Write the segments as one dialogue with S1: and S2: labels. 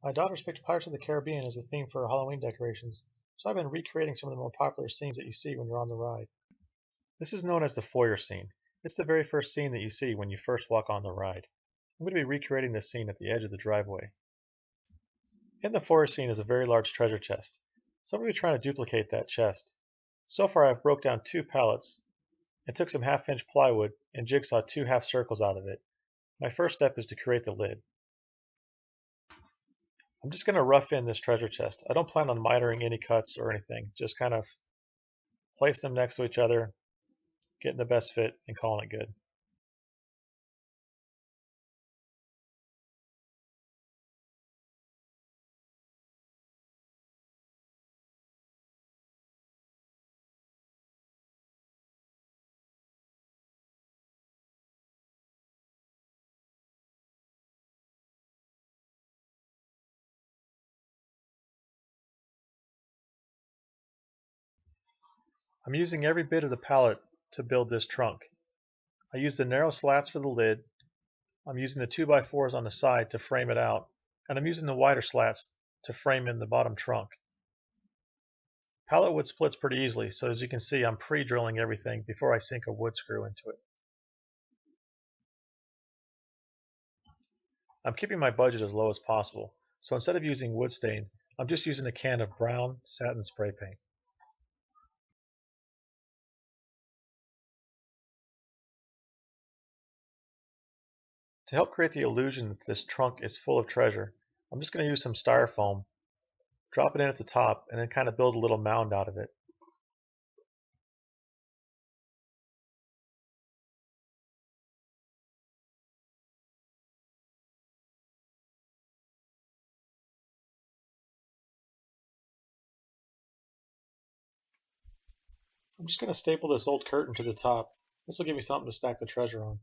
S1: My daughter's picked Pirates of the Caribbean as a theme for her Halloween decorations, so I've been recreating some of the more popular scenes that you see when you're on the ride. This is known as the foyer scene. It's the very first scene that you see when you first walk on the ride. I'm going to be recreating this scene at the edge of the driveway. In the foyer scene is a very large treasure chest, so I'm going to be trying to duplicate that chest. So far I've broke down 2 pallets and took some half-inch plywood and jigsawed 2 half circles out of it. My first step is to create the lid. I'm just going to rough in this treasure chest. I don't plan on mitering any cuts or anything, just kind of place them next to each other, getting the best fit and calling it good. I'm using every bit of the pallet to build this trunk. I used the narrow slats for the lid, I'm using the 2x4s on the side to frame it out, and I'm using the wider slats to frame in the bottom trunk. Pallet wood splits pretty easily, so as you can see I'm pre-drilling everything before I sink a wood screw into it. I'm keeping my budget as low as possible, so instead of using wood stain, I'm just using a can of brown satin spray paint. To help create the illusion that this trunk is full of treasure, I'm just going to use some styrofoam, drop it in at the top, and then kind of build a little mound out of it. I'm just going to staple this old curtain to the top. This will give me something to stack the treasure on.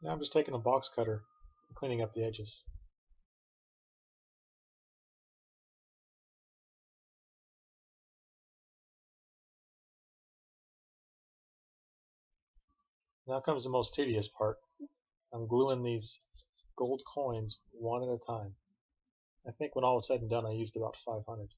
S1: Now I'm just taking a box cutter and cleaning up the edges. Now comes the most tedious part. I'm gluing these gold coins one at a time. I think when all is said and done I used about 500.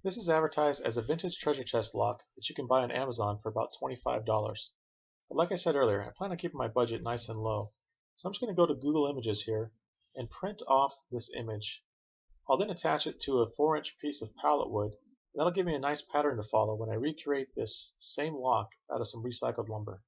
S1: This is advertised as a vintage treasure chest lock that you can buy on Amazon for about $25. But like I said earlier, I plan on keeping my budget nice and low. So I'm just going to go to Google Images here and print off this image. I'll then attach it to a 4-inch piece of pallet wood, and that'll give me a nice pattern to follow when I recreate this same lock out of some recycled lumber.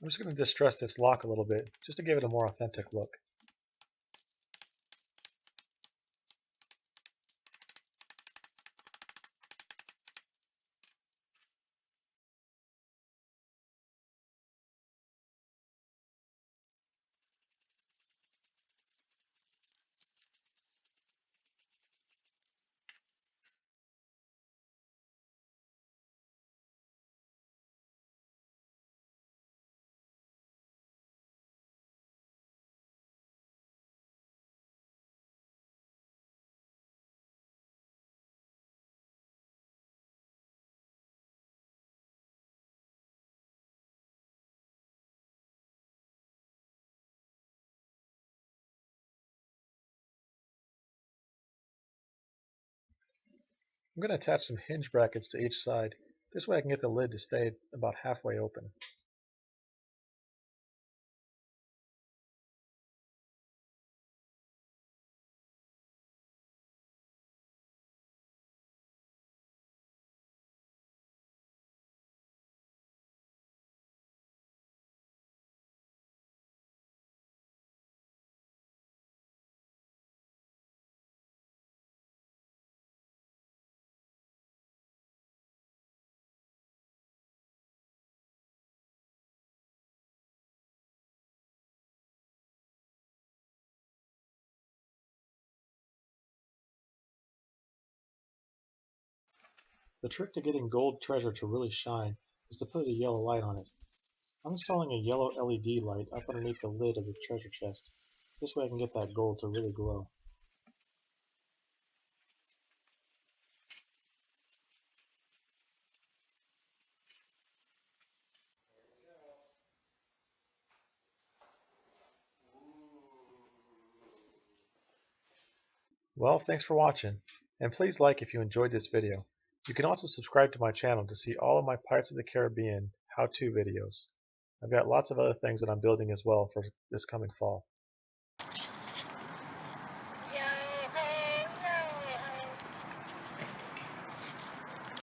S1: I'm just going to distress this lock a little bit just to give it a more authentic look. I'm going to attach some hinge brackets to each side. This way I can get the lid to stay about halfway open. The trick to getting gold treasure to really shine is to put a yellow light on it. I'm installing a yellow LED light up underneath the lid of the treasure chest. This way I can get that gold to really glow. Well, thanks for watching, and please like if you enjoyed this video. You can also subscribe to my channel to see all of my Pirates of the Caribbean how-to videos. I've got lots of other things that I'm building as well for this coming fall.